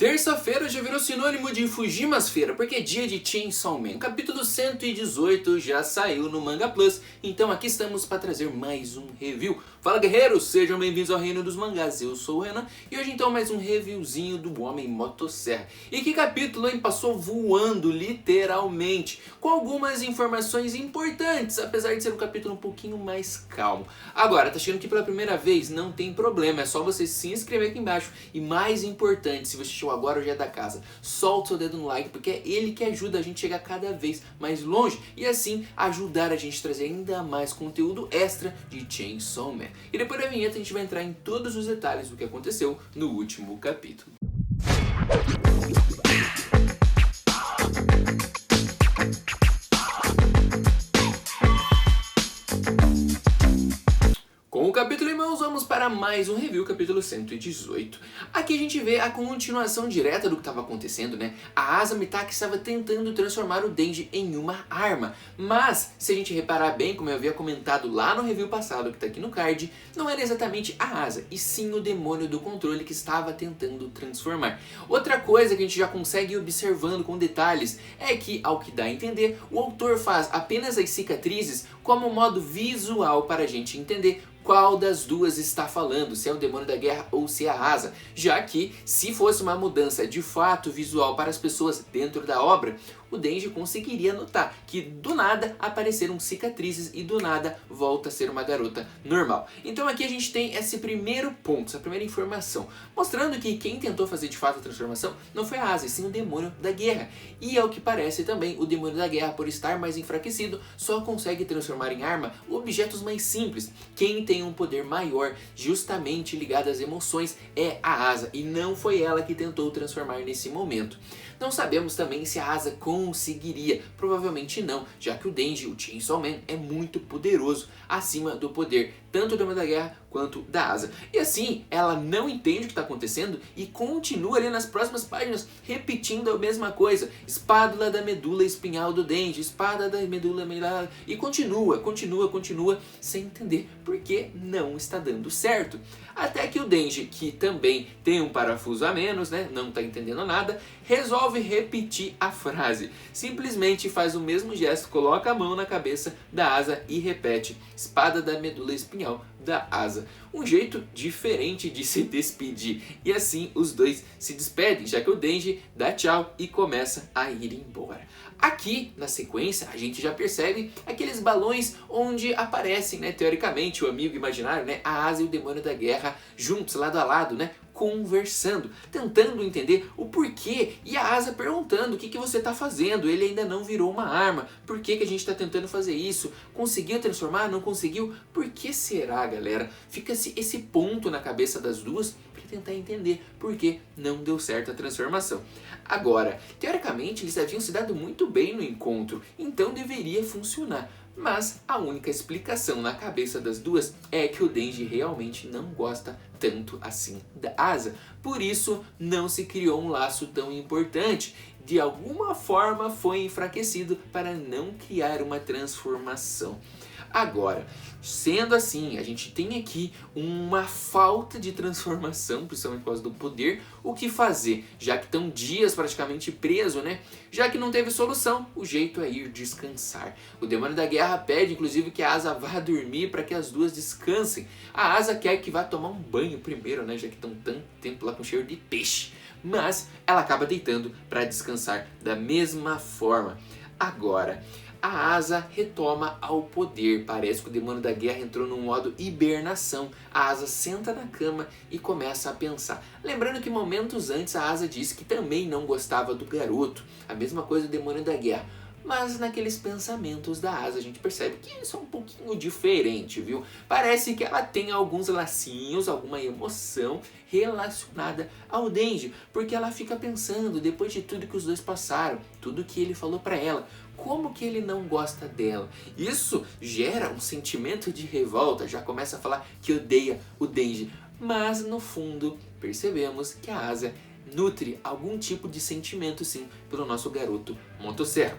Terça-feira já virou sinônimo de Fujimas-feira, porque é dia de Chainsaw Man. Capítulo 118 já saiu no Manga Plus, então aqui estamos para trazer mais um review. Fala guerreiros, sejam bem-vindos ao Reino dos Mangás, eu sou o Renan e hoje então mais um reviewzinho do Homem Motosserra. E que capítulo, hein? Passou voando, literalmente, com algumas informações importantes, apesar de ser um capítulo um pouquinho mais calmo. Agora, tá chegando aqui pela primeira vez? Não tem problema, é só você se inscrever aqui embaixo e mais importante, se você chegou agora ou já é da casa, solta o seu dedo no like, porque é ele que ajuda a gente a chegar cada vez mais longe e assim ajudar a gente a trazer ainda mais conteúdo extra de Chainsaw Man. E depois da vinheta a gente vai entrar em todos os detalhes do que aconteceu no último capítulo. Com o capítulo em mãos, vamos para mais um review, capítulo 118. Aqui a gente vê a continuação direta do que estava acontecendo, né? A Asa Mitake estava tentando transformar o Denji em uma arma, mas se a gente reparar bem, como eu havia comentado lá no review passado, que está aqui no card, não era exatamente a Asa, e sim o demônio do controle que estava tentando transformar. Outra coisa que a gente já consegue ir observando com detalhes é que, ao que dá a entender, o autor faz apenas as cicatrizes como modo visual para a gente entender qual das duas está falando, se é o demônio da guerra ou se é a Asa, já que se fosse uma mudança de fato visual para as pessoas dentro da obra, o Denji conseguiria notar que do nada apareceram cicatrizes e do nada volta a ser uma garota normal. Então aqui a gente tem esse primeiro ponto, essa primeira informação, mostrando que quem tentou fazer de fato a transformação não foi a Asa, e sim o demônio da guerra. E ao que parece também, o demônio da guerra, por estar mais enfraquecido, só consegue transformar em arma objetos mais simples. Quem tem um poder maior, justamente ligado às emoções, é a Asa, e não foi ela que tentou transformar nesse momento. Não sabemos também se a Asa conseguiria, provavelmente não, já que o Denji, o Chainsaw Man, é muito poderoso, acima do poder tanto do Demônio da Guerra quanto da Asa. E assim, ela não entende o que está acontecendo e continua ali nas próximas páginas repetindo a mesma coisa. Espádula da medula espinhal do Denji, espada da medula e continua sem entender por que não está dando certo. Até que o Denji, que também tem um parafuso a menos, né, não está entendendo nada, resolve repetir a frase. Simplesmente faz o mesmo gesto, coloca a mão na cabeça da Asa e repete: espada da medula espinhal da Asa. Um jeito diferente de se despedir. E assim os dois se despedem, já que o Denji dá tchau e começa a ir embora. Aqui, na sequência, a gente já percebe aqueles balões onde aparecem, né, teoricamente, o amigo imaginário, né, a Asa e o demônio da guerra juntos, lado a lado, né, conversando, tentando entender o porquê, e a Asa perguntando: o que você está fazendo? Ele ainda não virou uma arma, por que a gente está tentando fazer isso? Conseguiu transformar? Não conseguiu? Por que será, galera? Fica-se esse ponto na cabeça das duas para tentar entender por que não deu certo a transformação. Agora, teoricamente eles haviam se dado muito bem no encontro, então deveria funcionar. Mas a única explicação na cabeça das duas é que o Denji realmente não gosta tanto assim da Asa. Por isso não se criou um laço tão importante. De alguma forma foi enfraquecido para não criar uma transformação. Agora, sendo assim, a gente tem aqui uma falta de transformação, principalmente por causa do poder. O que fazer? Já que estão dias praticamente preso, né? Já que não teve solução, o jeito é ir descansar. O demônio da guerra pede, inclusive, que a Asa vá dormir para que as duas descansem. A Asa quer que vá tomar um banho primeiro, né? Já que estão tanto tempo lá com cheiro de peixe. Mas ela acaba deitando para descansar da mesma forma. Agora, a Asa retoma ao poder. Parece que o demônio da guerra entrou no modo hibernação. A Asa senta na cama e começa a pensar. Lembrando que momentos antes a Asa disse que também não gostava do garoto. A mesma coisa do demônio da guerra. Mas naqueles pensamentos da Asa a gente percebe que isso é um pouquinho diferente, viu? Parece que ela tem alguns lacinhos, alguma emoção relacionada ao Denji. Porque ela fica pensando, depois de tudo que os dois passaram, tudo que ele falou pra ela, como que ele não gosta dela? Isso gera um sentimento de revolta, já começa a falar que odeia o Denji. Mas no fundo percebemos que a Asa nutre algum tipo de sentimento sim pelo nosso garoto Motosserra.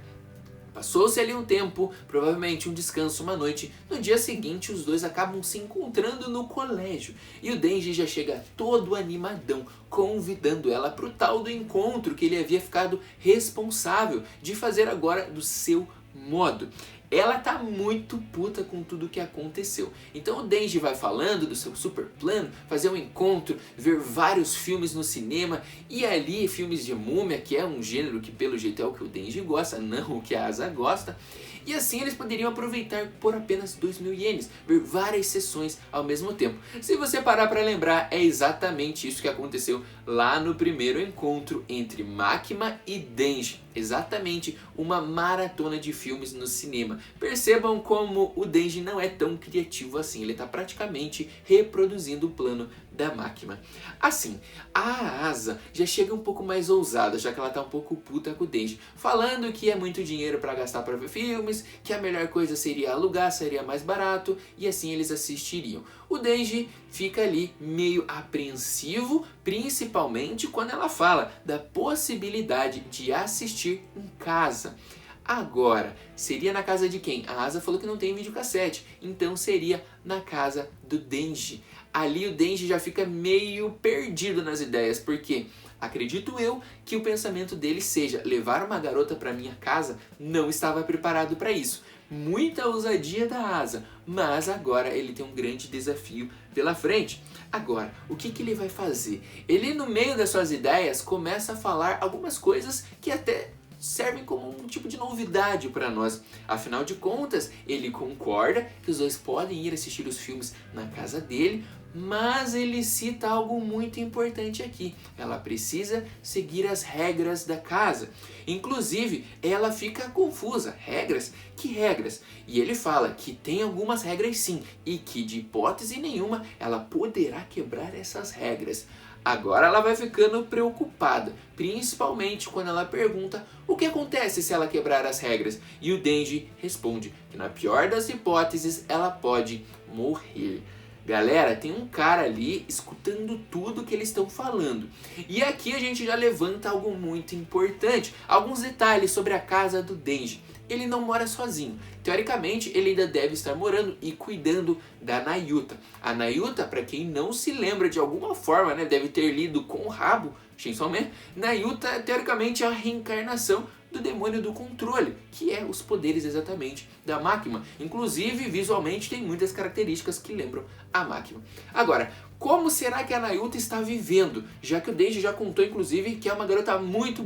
Passou-se ali um tempo, provavelmente um descanso, uma noite. No dia seguinte, os dois acabam se encontrando no colégio. E o Denji já chega todo animadão, convidando ela para o tal do encontro que ele havia ficado responsável de fazer agora do seu modo. Ela tá muito puta com tudo que aconteceu. Então o Denji vai falando do seu super plano, fazer um encontro, ver vários filmes no cinema, e ali filmes de múmia, que é um gênero que pelo jeito é o que o Denji gosta, não o que a Asa gosta. E assim eles poderiam aproveitar por apenas 2.000 ienes, ver várias sessões ao mesmo tempo. Se você parar para lembrar, é exatamente isso que aconteceu lá no primeiro encontro entre Makima e Denji. Exatamente uma maratona de filmes no cinema. Percebam como o Denji não é tão criativo assim, ele está praticamente reproduzindo o plano da Makima. Assim, a Asa já chega um pouco mais ousada, já que ela tá um pouco puta com o Denji, falando que é muito dinheiro para gastar para ver filmes, que a melhor coisa seria alugar, seria mais barato, e assim eles assistiriam. O Denji fica ali meio apreensivo, principalmente quando ela fala da possibilidade de assistir em casa. Agora, seria na casa de quem? A Asa falou que não tem videocassete, então seria na casa do Denji. Ali o Denji já fica meio perdido nas ideias, porque acredito eu que o pensamento dele seja levar uma garota para minha casa, não estava preparado para isso. Muita ousadia da Asa, mas agora ele tem um grande desafio pela frente. Agora, o que ele vai fazer? Ele, no meio das suas ideias, começa a falar algumas coisas que até servem como um tipo de novidade para nós. Afinal de contas, ele concorda que os dois podem ir assistir os filmes na casa dele, mas ele cita algo muito importante aqui. Ela precisa seguir as regras da casa. Inclusive, ela fica confusa. Regras? Que regras? E ele fala que tem algumas regras sim, e que de hipótese nenhuma ela poderá quebrar essas regras. Agora ela vai ficando preocupada, principalmente quando ela pergunta o que acontece se ela quebrar as regras. E o Denji responde que na pior das hipóteses ela pode morrer. Galera, tem um cara ali escutando tudo que eles estão falando. E aqui a gente já levanta algo muito importante. Alguns detalhes sobre a casa do Denji. Ele não mora sozinho. Teoricamente, ele ainda deve estar morando e cuidando da Nayuta. A Nayuta, para quem não se lembra de alguma forma, né, deve ter lido com o rabo, Chainsaw Man, Nayuta, teoricamente, é a reencarnação do demônio do controle, que é os poderes exatamente da Makima. Inclusive, visualmente, tem muitas características que lembram a Makima. Agora, como será que a Nayuta está vivendo? Já que o Denji já contou, inclusive, que é uma garota muito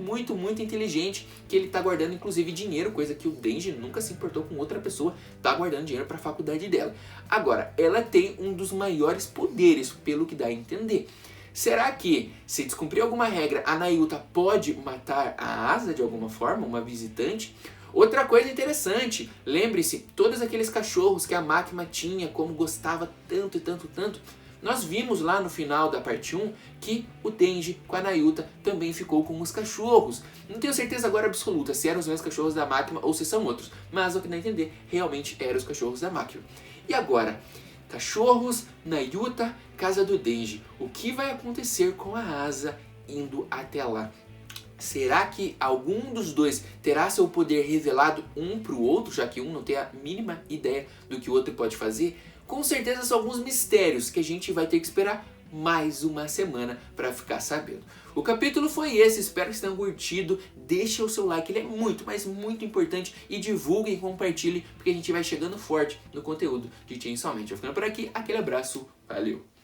inteligente, que ele está guardando, inclusive, dinheiro, coisa que o Denji nunca se importou com outra pessoa, está guardando dinheiro para a faculdade dela. Agora, ela tem um dos maiores poderes, pelo que dá a entender. Será que, se descumprir alguma regra, a Nayuta pode matar a Asa de alguma forma, uma visitante? Outra coisa interessante, lembre-se, todos aqueles cachorros que a Makima tinha, como gostava tanto, nós vimos lá no final da parte 1 que o Denji com a Nayuta também ficou com os cachorros. Não tenho certeza agora absoluta se eram os mesmos cachorros da Makima ou se são outros, mas o que dá a entender, realmente eram os cachorros da Makima. E agora, cachorros, Nayuta, casa do Denji. O que vai acontecer com a Asa indo até lá? Será que algum dos dois terá seu poder revelado um para o outro, já que um não tem a mínima ideia do que o outro pode fazer? Com certeza são alguns mistérios que a gente vai ter que esperar mais uma semana para ficar sabendo. O capítulo foi esse, espero que vocês tenham curtido. Deixe o seu like, ele é muito, mas muito importante. E divulgue e compartilhe, porque a gente vai chegando forte no conteúdo de Chainsaw Man. Eu vou ficando por aqui, aquele abraço, valeu!